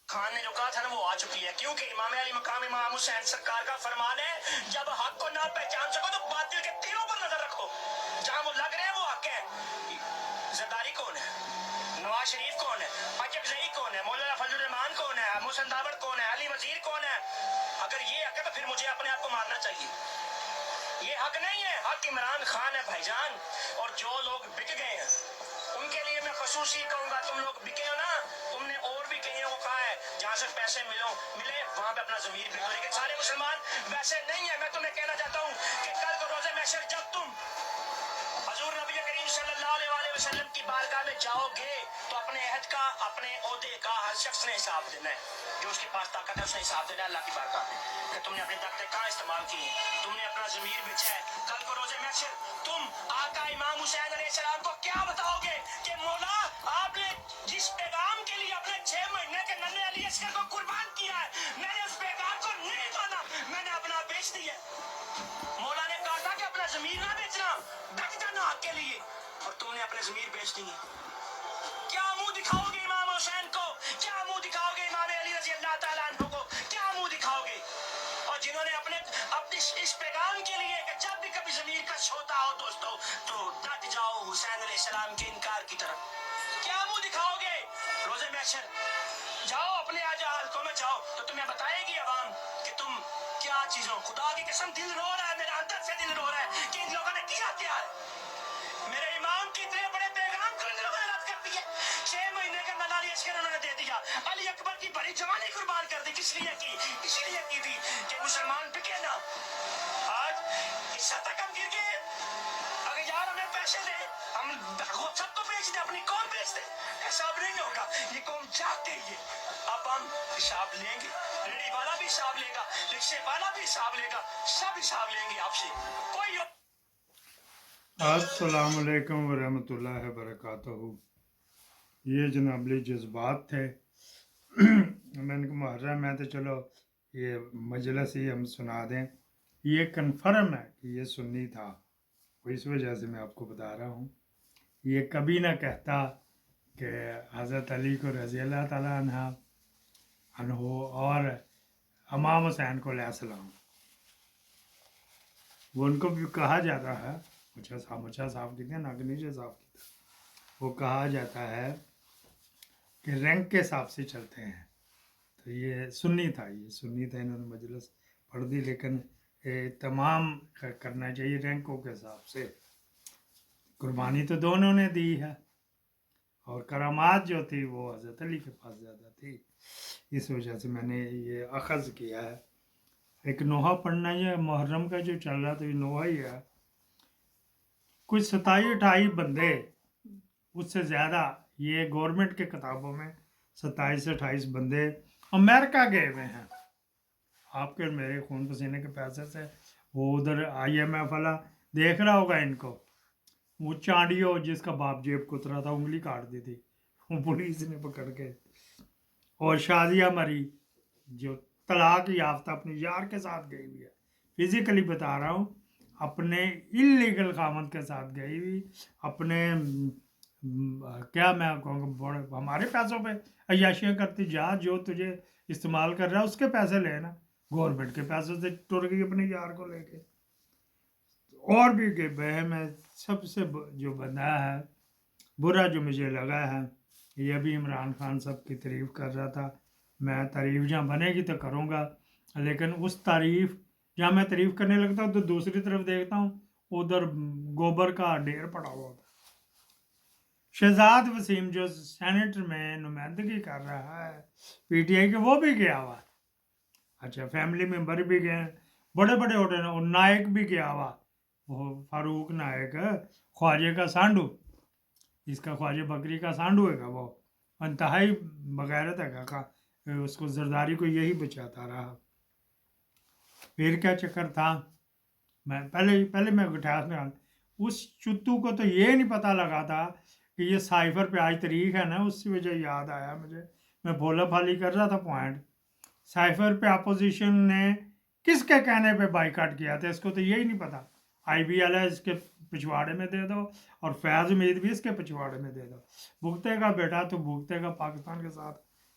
خان نے جو کہا تھا نا وہ آ چکی ہے، کیونکہ امام علی مقام امام حسین سرکار کا فرمان ہے جب حق کو نہ پہچان سکو تو باطل کے تیروں پر نظر رکھو، جہاں وہ لگ رہے ہیں وہ حق ہے۔ زرداری کون ہے؟ نواز شریف کون ہے؟ اچکزئی کون ہے؟ مولانا فضل الرحمان کون ہے؟ محسن داوڑ کون ہے؟ علی وزیر کون ہے؟ اگر یہ حق ہے تو پھر مجھے اپنے آپ کو مارنا چاہیے۔ یہ حق نہیں ہے، حق عمران خان ہے بھائی جان۔ اور جو لوگ بک گئے ہیں ان کے لیے میں خصوصی کہوں گا، تم لوگ بکے ہو نا، تم نے اور بھی کہیں کو کہا ہے جہاں سے پیسے ملے وہاں پہ اپنا ضمیر بگڑے، لیکن سارے مسلمان ویسے نہیں ہیں۔ میں تمہیں کہنا چاہتا ہوں کہ کل کو روزے محشر جب تم حضور نبی کریم صلی اللہ علیہ وآلہ وسلم کی بارگاہ میں جاؤ گے تو اپنے عہد کا، اپنے عہدے کا ہر شخص نے حساب دینا ہے، جو اس کے پاس طاقت ہے اس نے حساب دینا ہے اللہ کی بارگاہ میں کہ تم نے اپنی طاقتیں کہاں استعمال کی ہیں، تم نے اپنا ضمیر بیچا ہے۔ کل کو روزے محشر تم آقا امام حسین علیہ السلام کو کیا بتاؤ گے کہ مولا آپ نے جس پیغام کے لیے اپنے 6 مہینے کے ننھے علی اصغر کو قربان کیا ہے، میں نے اس پیغام کو نہیں مانا، میں نے اپنا بیچ دیا۔ مولا نے کہا تھا کہ اپنا ضمیر نہ بیچنا، بک جانا حق کے لیے، اور تم نے اپنے ضمیر بیچ دیے۔ کیا منہ دکھاؤ گے امام حسین کو؟ کیا منہ دکھاؤ گے امام علی رضی اللہ تعالیٰ عنہ کو؟ کیا منہ دکھاؤ گے؟ اور جنہوں نے اپنے اس پیغام کے لیے کہ جب بھی کبھی ضمیر کا ہوتا ہو دوستو تو ڈٹ جاؤ حسین علیہ السلام کے انکار کی طرف، کیا منہ دکھاؤ گے؟ روزے محشر جاؤ اپنے آج حلقوں میں جاؤ تو تمہیں بتائے گی عوام کہ تم کیا چیزوں، خدا کی قسم دل رو رہا ہے، میرا اندر سے دل رو رہا ہے کہ ان لوگوں نے کیا کیا ہے۔ میرے امام کی اتنے بڑے پیغام کو ان لوگوں نے رد کر دیا، 6 مہینے کا ننھا علی اصغر انہوں نے دے دیا، علی اکبر کی بڑی جوانی قربان کر دی، کس لیے کی؟ اسی لیے کی تھی کہ مسلمان بکے نا۔ آج اس حد تک ہم گر گئے، اگر یار ہمیں پیسے دے ہم سب کو بیچ دیں، اپنی قوم بیچ دیں، حساب نہیں ہوگا، یہ قوم جاگتے ہی ہے۔ اب ہم حساب لیں گے، ریڑھی والا بھی حساب لے گا، رکشے والا بھی حساب لے گا، سب حساب لیں گے آپ سے۔ کوئی السلام علیکم ورحمۃ اللہ وبرکاتہ۔ یہ جنابلی جذبات تھے میں نے کہا محرم ہے تو چلو یہ مجلس ہی ہم سنا دیں، یہ کنفرم ہے کہ یہ سنی تھا، اس وجہ سے میں آپ کو بتا رہا ہوں۔ یہ کبھی نہ کہتا کہ حضرت علی کو رضی اللہ تعالیٰ عنہ اور امام حسین کو علیہ السلام، وہ ان کو بھی کہا جاتا ہے، مچھا صاحب کہتے ہیں ناگنیش صاحب کی طرح، وہ کہا جاتا ہے کہ رینک کے حساب سے چلتے ہیں، تو یہ سنی تھا، انہوں نے مجلس پڑھ دی، لیکن تمام کرنا چاہیے رینکوں کے حساب سے۔ قربانی تو دونوں نے دی ہے، اور کرامات جو تھی وہ حضرت علی کے پاس زیادہ تھی، اس وجہ سے میں نے یہ اخذ کیا ہے۔ ایک نوحہ پڑھنا، یہ محرم کا جو چل رہا تو یہ نوحہ ہی ہے، کچھ 27-28 بندے، اس سے زیادہ، یہ گورنمنٹ کے کتابوں میں 27-28 بندے امریکہ گئے ہوئے ہیں، آپ کے میرے خون پسینے کے پیسے سے، وہ ادھر IMF والا دیکھ رہا ہوگا ان کو، وہ چانڈیو جس کا باپ جیب کترا تھا انگلی کاٹ دی تھی وہ پولیس نے پکڑ کے، اور شازیہ مری جو طلاق یافتہ اپنے یار کے ساتھ گئی ہوئی ہے، فزیکلی بتا رہا ہوں، اپنے انلیگل خامند کے ساتھ گئی ہوئی، اپنے کیا میں کہوں گا ہمارے پیسوں پہ عیاشیاں کرتی، جا جو تجھے استعمال کر رہا ہے اس کے پیسے لینا، گورنمنٹ کے پیسوں سے ٹر گئی اپنے یار کو لے کے۔ اور بھی کہ بہم ہے، سب سے جو بندہ ہے برا جو مجھے لگا ہے، یہ بھی عمران خان صاحب کی تعریف کر رہا تھا، میں تعریف جہاں بنے گی تو کروں گا، لیکن اس تعریف جہاں میں تعریف کرنے لگتا ہوں تو دوسری طرف دیکھتا ہوں ادھر گوبر کا ڈھیر پڑا ہوا ہوتا ہے۔ شہزاد وسیم جو سینٹ میں نمائندگی کر رہا ہے PTI کے، وہ بھی گیا ہوا، اچھا فیملی ممبر بھی گئے، بڑے بڑے ہوٹل، اور نائک بھی گیا ہوا، وہ فاروق نائک خواجے کا سانڈو، جس کا خواجہ بکری کا سانڈو ہے گا، وہ انتہائی بغیرت ہے گا، اس کو زرداری کو یہی بچاتا رہا۔ پھر کیا چکر تھا، میں پہلے میں گٹھاس میں اس چتو کو تو یہ نہیں پتہ لگا تھا کہ یہ سائفر پہ آج تاریخ ہے نا، اس کی وجہ یاد آیا مجھے، میں بھولا بھالی کر رہا تھا پوائنٹ، سائفر پہ اپوزیشن نے کس کے کہنے پہ بائیکاٹ کیا تھا، اس کو تو یہی نہیں پتا، IBL ہے اس کے پچھواڑے میں دے دو، اور فیاض امید بھی اس کے پچھواڑے میں دے دو، بھگتے گا بیٹا تو بھگتے گا پاکستان کے ساتھ،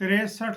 63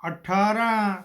18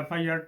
FIR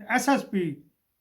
SSP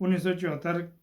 1974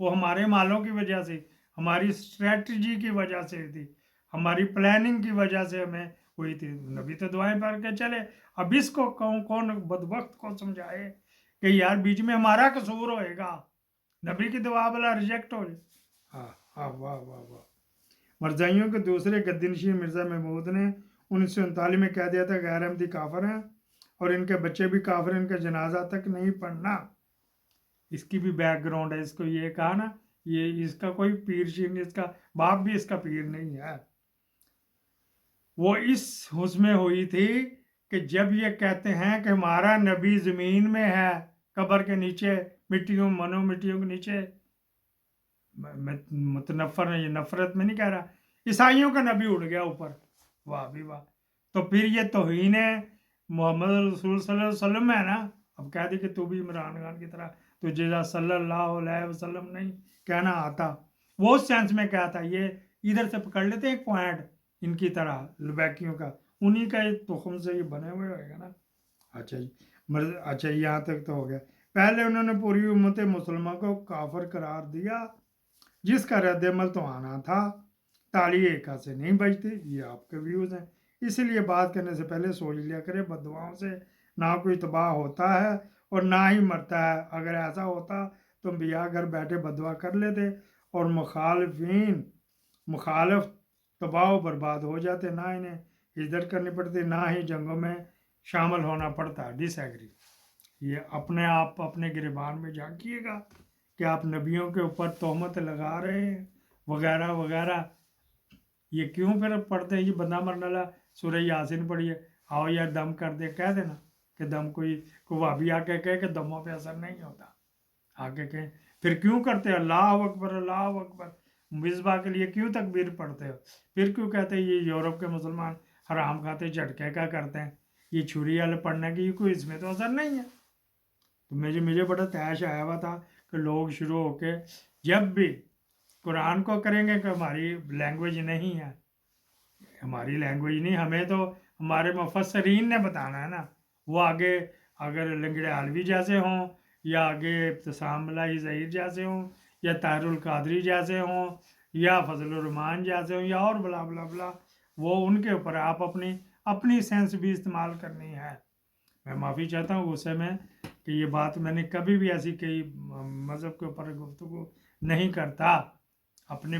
وہ ہمارے مالوں کی وجہ سے، ہماری اسٹریٹجی کی وجہ سے تھی، ہماری پلاننگ کی وجہ سے ہمیں ہوئی تھی. نبی تو دعائیں پڑھ کے چلے. اب اس کو کون بدبخت کو سمجھائے کہ یار بیچ میں ہمارا قصور ہوئے گا، نبی کی دعا بلا ریجیکٹ ہو جائے. ہاں ہاں واہ واہ واہ. مرزائیوں کے دوسرے گدنشی مرزا محمود نے 1939 میں کہہ دیا تھا غیر احمدی کافر ہیں اور ان کے بچے بھی کافر ہیں، ان کا جنازہ تک نہیں پڑھنا. اس کی بھی بیک گراؤنڈ ہے. اس کو یہ کہا نا، یہ اس کا کوئی پیر شیر نہیں، اس کا باپ بھی اس کا پیر نہیں ہے. وہ اس حس میں ہوئی تھی کہ جب یہ کہتے ہیں کہ ہمارا نبی زمین میں ہے، قبر کے نیچے، مٹیوں مٹیوں کے نیچے، متنفر ہے، یہ نفرت میں نہیں کہہ رہا، عیسائیوں کا نبی اڑ گیا اوپر. واہ بھی واہ. تو پھر یہ توہین محمد رسول صلی اللہ علیہ وسلم ہے نا. اب کہہ دی کہ تو بھی عمران خان کی طرح تجھے صلی اللہ علیہ وسلم نہیں کہنا آتا. وہ اس سینس میں کیا تھا، یہ ادھر سے پکڑ لیتے ایک پوائنٹ ان کی طرح لبیکیوں کا، انہی کا تخم سے یہ بنے ہوئے ہوئے گا نا. اچھا جی، اچھا یہاں تک تو ہو گیا. پہلے انہوں نے پوری امت مسلمہ کو کافر قرار دیا، جس کا رد عمل تو آنا تھا. تالی ایک سے نہیں بجتی. یہ آپ کے ویوز ہیں، اسی لیے بات کرنے سے پہلے سوچ لیا کرے. بددعاؤں سے نہ کوئی تباہ ہوتا ہے اور نہ ہی مرتا ہے. اگر ایسا ہوتا تو انبیاء گھر بیٹھے بددعا کر لیتے اور مخالف تباہ و برباد ہو جاتے، نہ انہیں ہجرت کرنی پڑتی، نہ ہی جنگوں میں شامل ہونا پڑتا. ڈس ایگری. یہ اپنے آپ اپنے گریبان میں جھانکیے گا کہ آپ نبیوں کے اوپر تہمت لگا رہے ہیں وغیرہ وغیرہ. یہ کیوں پھر پڑھتے ہیں یہ بندہ مرنے والا سورہ یاسین پڑھیے. آؤ یار دم کر دے، کہہ دینا کہ دم کوئی وہابی آ کے کہے کہ دموں پہ اثر نہیں ہوتا، آگے کہیں پھر کیوں کرتے اللہ اکبر اللہ اکبر مصباح کے لیے کیوں تکبیر پڑھتے ہو؟ پھر کیوں کہتے ہیں یہ یورپ کے مسلمان حرام کھاتے جھٹکے کا کرتے ہیں، یہ چھری والے پڑھنے کی کوئی اس میں تو اثر نہیں ہے. تو مجھے بڑا تیش آیا ہوا تھا کہ لوگ شروع ہو کے جب بھی قرآن کو کریں گے کہ ہماری لینگویج نہیں ہے، ہماری لینگویج نہیں، ہمیں تو ہمارے مفسرین نے بتانا ہے نا. وہ آگے اگر لنگڑے عالوی جیسے ہوں، یا آگے ابتسام ملائی ظہیر جیسے ہوں، یا طاہر القادری جیسے ہوں، یا فضل الرحمان جیسے ہوں، یا اور بلا بلا بلا، وہ ان کے اوپر آپ اپنی سینس بھی استعمال کرنی ہے. میں معافی چاہتا ہوں غصے میں کہ یہ بات میں نے کبھی بھی ایسی کئی مذہب کے اوپر گفتگو نہیں کرتا. اپنے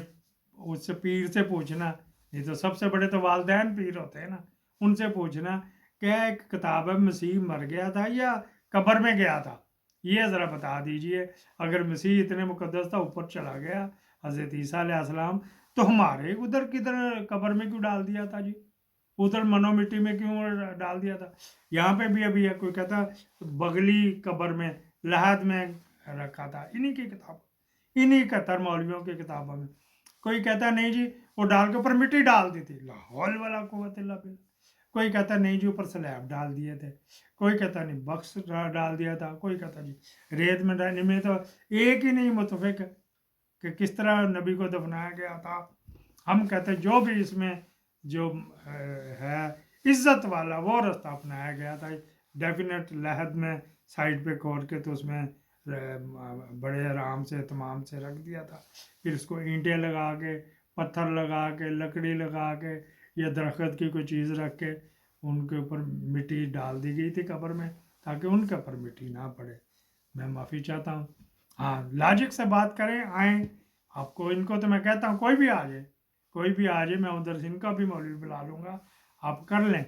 اس سے پیر سے پوچھنا، یہ تو سب سے بڑے تو والدین پیر ہوتے ہیں نا، ان سے پوچھنا کہ ایک کتاب ہے مسیح مر گیا تھا یا قبر میں گیا تھا، یہ ذرا بتا دیجئے. اگر مسیح اتنے مقدس تھا اوپر چلا گیا حضرت عیسیٰ علیہ السلام، تو ہمارے ادھر کدھر قبر میں کیوں ڈال دیا تھا جی؟ ادھر منو مٹی میں کیوں ڈال دیا تھا؟ یہاں پہ بھی ابھی ہے کوئی کہتا بغلی قبر میں لحد میں رکھا تھا. انہی کی کتاب، انہی قطر مولویوں کی کتابوں میں. کوئی کہتا نہیں جی وہ ڈال کے اوپر مٹی ڈال دی تھی، لا حول ولا قوت الا باللہ. کوئی کہتا نہیں جی اوپر سلیب ڈال دیے تھے، کوئی کہتا نہیں بکس ڈال دیا تھا، کوئی کہتا جی ریت میں ڈالنے میں. تو ایک ہی نہیں متفق کہ کس طرح نبی کو دفنایا گیا تھا. ہم کہتے ہیں جو بھی اس میں جو ہے عزت والا وہ رستہ اپنایا گیا تھا. ڈیفینیٹ لحد میں سائڈ پہ کھود کے تو اس میں بڑے آرام سے تمام سے رکھ دیا تھا. پھر اس کو اینٹیں لگا کے، پتھر لگا کے، لکڑی لگا کے، یا درخت کی کوئی چیز رکھ کے ان کے اوپر مٹی ڈال دی گئی تھی قبر میں تاکہ ان کے اوپر مٹی نہ پڑے. میں معافی چاہتا ہوں. ہاں لاجک سے بات کریں، آئیں. آپ کو ان کو تو میں کہتا ہوں کوئی بھی آ جائے، میں ادھر سے ان کا بھی مولوی بلا لوں گا، آپ کر لیں.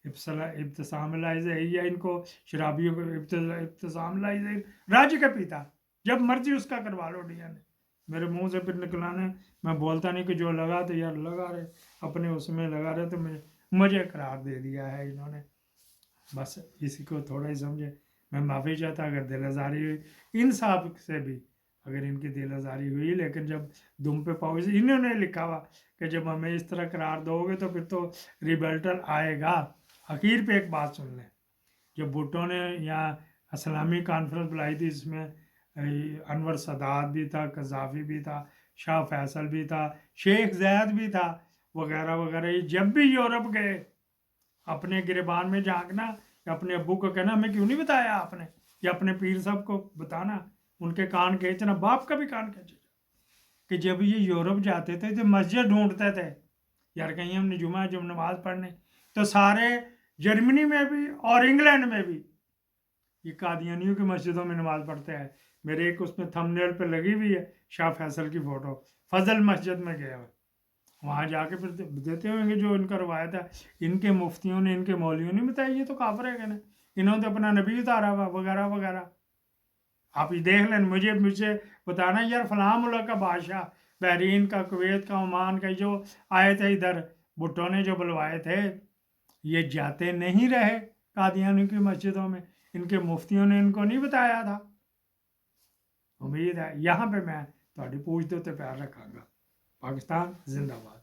ابتسام لائی ظہیر یا ان کو شرابیوں کو ابتسام لائی ظہیر راج کا پیتا، جب مرضی اس کا کروا لو ڈی این اے. میرے منہ سے پھر نکلانے، میں بولتا نہیں کہ جو لگا تو یار لگا رہے، اپنے اس میں لگا رہے. تو مجھے قرار دے دیا ہے انہوں نے، بس اسی کو تھوڑا ہی سمجھے. میں معافی چاہتا اگر دل آزاری ہوئی انصاف سے بھی، اگر ان کی دل آزاری ہوئی. لیکن جب دم پہ پاؤ، انہوں نے لکھا ہوا کہ جب ہمیں اس طرح قرار دو گے تو پھر تو ریبلٹل آئے گا. اخیر پہ ایک بات سن لیں، جب بھٹو نے یہاں اسلامی کانفرنس بلائی تھی، اس میں انور سادات بھی تھا، قذافی بھی تھا، شاہ فیصل بھی تھا، شیخ زید بھی تھا وغیرہ وغیرہ. جب بھی یورپ گئے اپنے گریبان میں جھانکنا، یا اپنے ابو کو کہنا ہمیں کیوں نہیں بتایا آپ نے، یا اپنے پیر صاحب کو بتانا ان کے کان کھینچنا باپ کا بھی کان کھینچے کہ جب یہ یورپ جاتے تھے تو مسجد ڈھونڈتے تھے یار کہیں ہم نے جمعہ جب نماز پڑھنے تو سارے جرمنی میں بھی اور انگلینڈ میں بھی یہ قادیانیوں کی مسجدوں میں نماز پڑھتے ہیں. میرے ایک اس میں تھم نیل پہ لگی ہوئی ہے شاہ فیصل کی فوٹو. فضل مسجد میں گیا ہوئے وہاں جا کے پھر دیتے ہوئیں گے جو ان کا روایت ہے. ان کے مفتیوں نے ان کے مولویوں نے بتایا یہ تو کافر ہے کہ نا انہوں نے اپنا نبی اتارا ہوا وغیرہ وغیرہ. آپ یہ دیکھ لیں مجھے بتانا یار فلاں ملک کا بادشاہ بحرین کا کویت کا عمان کا جو آئے تھے ادھر بھٹو نے جو بلوائے تھے یہ جاتے نہیں رہے قادیانیوں کی مسجدوں میں. ان کے مفتیوں نے ان کو نہیں بتایا تھا. امید ہے یہاں پہ میں تھوڑی پوچھ دو تو پیار رکھاں گا. پاکستان زندہ باد.